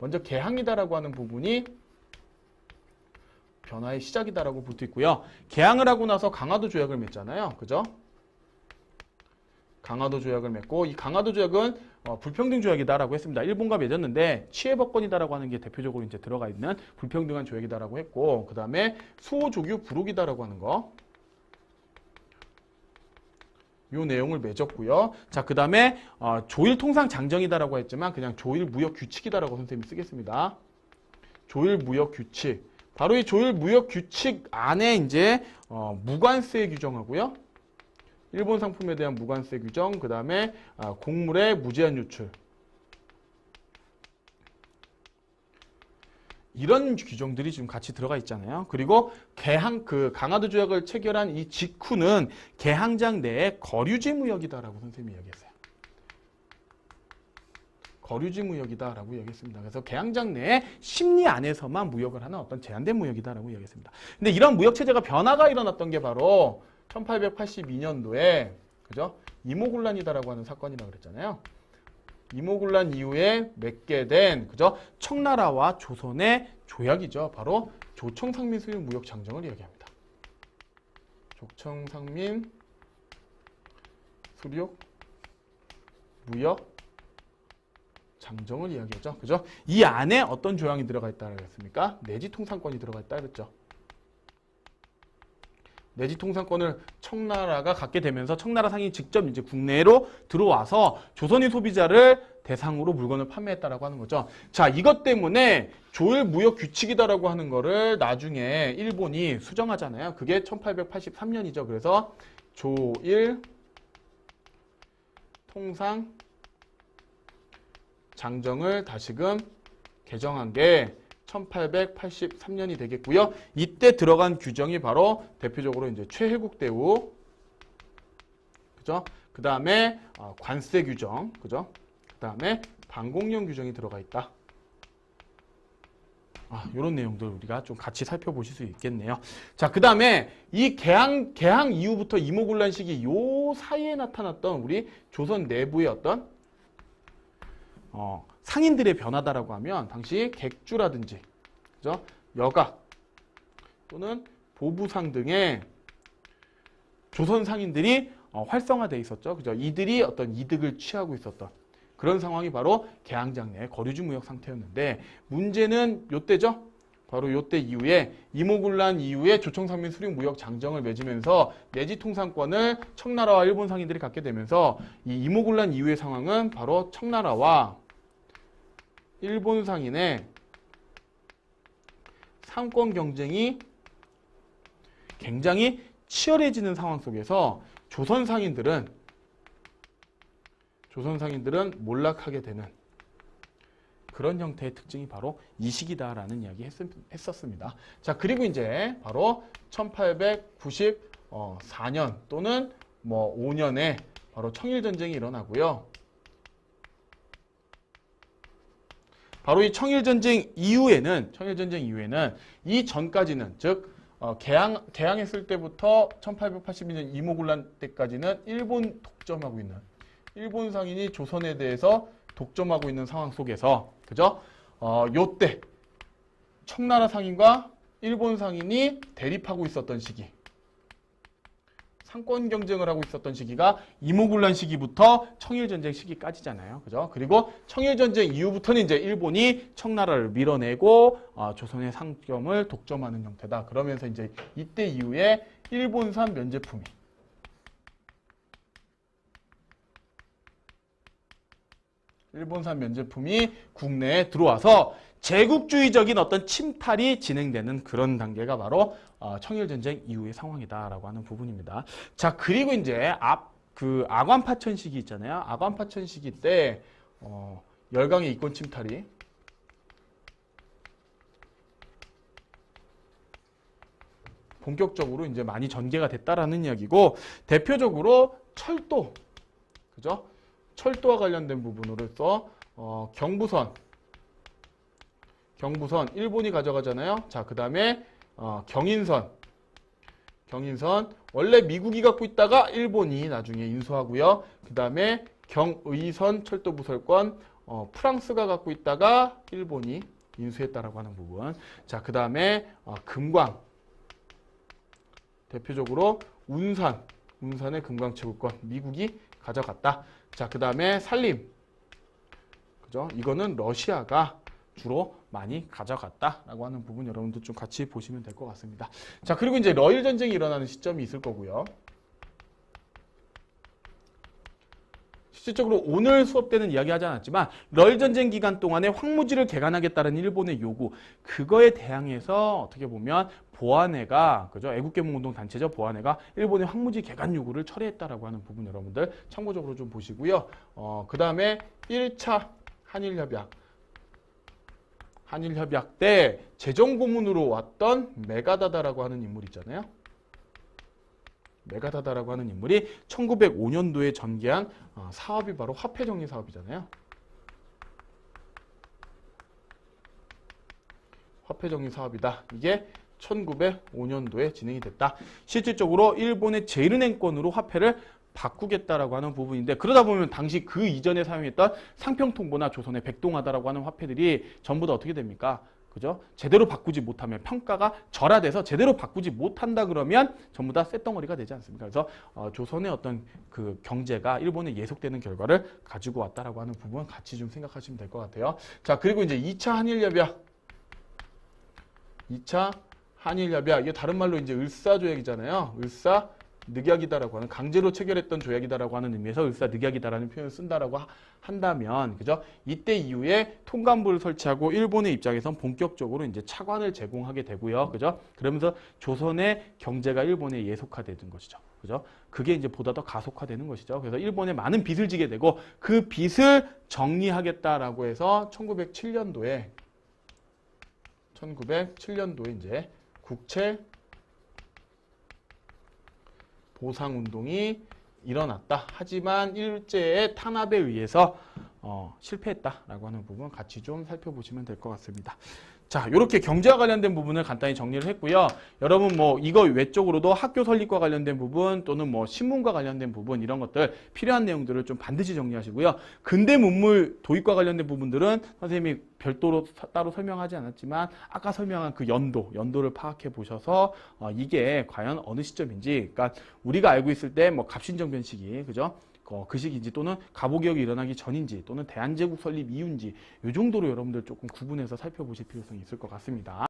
먼저 개항이다라고 하는 부분이 변화의 시작이다라고 볼 수 있고요. 개항을 하고 나서 강화도 조약을 맺잖아요. 그죠? 강화도 조약을 맺고 이 강화도 조약은 불평등 조약이다라고 했습니다. 일본과 맺었는데 취해법권이다라고 하는 게 대표적으로 이제 들어가 있는 불평등한 조약이다라고 했고, 그 다음에 수호조교 부록이다라고 하는 거. 요 내용을 맺었고요. 자, 그 다음에 조일 통상 장정이다라고 했지만 그냥 조일 무역 규칙이다라고 선생님이 쓰겠습니다. 조일 무역 규칙. 바로 이 조일 무역 규칙 안에 이제 무관세 규정하고요. 일본 상품에 대한 무관세 규정, 그 다음에 곡물의 무제한 유출. 이런 규정들이 지금 같이 들어가 있잖아요. 그리고 강화도 조약을 체결한 이 직후는 개항장 내에 거류지 무역이다라고 선생님이 이야기했어요. 거류지 무역이다라고 이야기했습니다. 그래서 개항장 내에 심리 안에서만 무역을 하는 어떤 제한된 무역이다라고 이야기했습니다. 근데 이런 무역 체제가 변화가 일어났던 게 바로 1882년도에 그죠? 이모군란이다라고 하는 사건이라고 그랬잖아요. 이모군란 이후에 맺게 된 그죠? 청나라와 조선의 조약이죠. 바로 조청상민 수입 무역 장정을 이야기합니다. 조청상민 수륙 무역 장정을 이야기하죠. 그죠? 이 안에 어떤 조항이 들어가 있다고 했습니까? 내지 통상권이 들어가 있다 그랬죠. 내지 통상권을 청나라가 갖게 되면서 청나라 상인이 직접 이제 국내로 들어와서 조선인 소비자를 대상으로 물건을 판매했다라고 하는 거죠. 자, 이것 때문에 조일 무역 규칙이다라고 하는 거를 나중에 일본이 수정하잖아요. 그게 1883년이죠. 그래서 조일 통상 장정을 다시금 개정한 게 1883년이 되겠고요. 이때 들어간 규정이 바로 대표적으로 이제 최혜국 대우, 그죠? 그 다음에 관세 규정, 그죠? 그 다음에 방공령 규정이 들어가 있다. 이런 내용들 우리가 좀 같이 살펴보실 수 있겠네요. 자, 그 다음에 이 개항 이후부터 이모군란 시기 요 사이에 나타났던 우리 조선 내부의 어떤 상인들의 변화다라고 하면 당시 객주라든지 그죠? 여각 또는 보부상 등의 조선 상인들이 활성화되어 있었죠. 그죠? 이들이 어떤 이득을 취하고 있었던 그런 상황이 바로 개항장 내 거류지 무역 상태였는데 문제는 요때죠. 바로 요때 이후에 이모군란 이후에 조청상민 수륙 무역 장정을 맺으면서 내지 통상권을 청나라와 일본 상인들이 갖게 되면서 이 이모군란 이후의 상황은 바로 청나라와 일본 상인의 상권 경쟁이 굉장히 치열해지는 상황 속에서 조선 상인들은 몰락하게 되는 그런 형태의 특징이 바로 이 시기다라는 이야기 했었습니다. 자, 그리고 이제 바로 1894년 또는 5년에 바로 청일전쟁이 일어나고요. 바로 이 청일전쟁 이후에는 이 전까지는 즉 개항했을 때부터 1882년 이모군란 때까지는 일본 독점하고 있는 일본 상인이 조선에 대해서 독점하고 있는 상황 속에서 그죠? 요때 청나라 상인과 일본 상인이 대립하고 있었던 시기, 상권 경쟁을 하고 있었던 시기가 이모군란 시기부터 청일전쟁 시기까지잖아요. 그죠? 그리고 청일전쟁 이후부터는 이제 일본이 청나라를 밀어내고 조선의 상점을 독점하는 형태다. 그러면서 이제 이때 이후에 일본산 면제품이 국내에 들어와서 제국주의적인 어떤 침탈이 진행되는 그런 단계가 바로 청일전쟁 이후의 상황이다라고 하는 부분입니다. 자, 그리고 이제 아관파천 시기 있잖아요. 아관파천 시기 때 열강의 이권 침탈이 본격적으로 이제 많이 전개가 됐다라는 이야기고 대표적으로 철도, 그죠? 철도와 관련된 부분으로서 경부선 일본이 가져가잖아요. 자, 그 다음에 경인선 원래 미국이 갖고 있다가 일본이 나중에 인수하고요. 그 다음에 경의선 철도 부설권 프랑스가 갖고 있다가 일본이 인수했다라고 하는 부분. 자, 그 다음에 금광. 대표적으로 운산의 금광채굴권 미국이 가져갔다. 자, 그 다음에 산림. 그죠? 이거는 러시아가 주로 많이 가져갔다라고 하는 부분 여러분들 좀 같이 보시면 될 것 같습니다. 자, 그리고 이제 러일 전쟁이 일어나는 시점이 있을 거고요. 실질적으로 오늘 수업 때는 이야기하지 않았지만 러일 전쟁 기간 동안에 황무지를 개간하겠다는 일본의 요구, 그거에 대항해서 어떻게 보면 보안회가, 그죠? 애국개몽운동 단체죠. 보안회가 일본의 황무지 개간 요구를 철회했다라고 하는 부분 여러분들 참고적으로 좀 보시고요. 그 다음에 1차 한일협약 때 재정고문으로 왔던 메가다다라고 하는 인물 있잖아요. 메가다다라고 하는 인물이 1905년도에 전개한 사업이 바로 화폐정리 사업이잖아요. 화폐정리 사업이다. 이게 1905년도에 진행이 됐다. 실질적으로 일본의 제일은행권으로 화폐를 바꾸겠다라고 하는 부분인데, 그러다 보면 당시 그 이전에 사용했던 상평통보나 조선의 백동하다라고 하는 화폐들이 전부 다 어떻게 됩니까? 그죠? 제대로 바꾸지 못하면 평가가 절하돼서 제대로 바꾸지 못한다 그러면 전부 다 쇳덩어리가 되지 않습니까? 그래서 조선의 어떤 그 경제가 일본에 예속되는 결과를 가지고 왔다라고 하는 부분 같이 좀 생각하시면 될 것 같아요. 자, 그리고 이제 2차 한일협약, 이게 다른 말로 이제 을사조약이잖아요. 늑약이다라고 하는, 강제로 체결했던 조약이다라고 하는 의미에서 을사늑약이다라는 표현을 쓴다라고 한다면, 그죠? 이때 이후에 통감부를 설치하고 일본의 입장에선 본격적으로 이제 차관을 제공하게 되고요, 그죠? 그러면서 조선의 경제가 일본에 예속화되는 것이죠, 그죠? 그게 이제 보다 더 가속화되는 것이죠. 그래서 일본에 많은 빚을 지게 되고 그 빚을 정리하겠다라고 해서 1907년도에 이제 국채 보상운동이 일어났다. 하지만 일제의 탄압에 의해서 실패했다라고 하는 부분 같이 좀 살펴보시면 될 것 같습니다. 자, 이렇게 경제와 관련된 부분을 간단히 정리를 했고요. 여러분 뭐 이거 외적으로도 학교 설립과 관련된 부분 또는 뭐 신문과 관련된 부분 이런 것들 필요한 내용들을 좀 반드시 정리하시고요. 근대 문물 도입과 관련된 부분들은 선생님이 별도로 따로 설명하지 않았지만 아까 설명한 그 연도를 파악해 보셔서 이게 과연 어느 시점인지, 그러니까 우리가 알고 있을 때 뭐 갑신정변 시기, 그죠? 그 시기인지 또는 갑오개혁이 일어나기 전인지 또는 대한제국 설립 이후인지 이 정도로 여러분들 조금 구분해서 살펴보실 필요성이 있을 것 같습니다.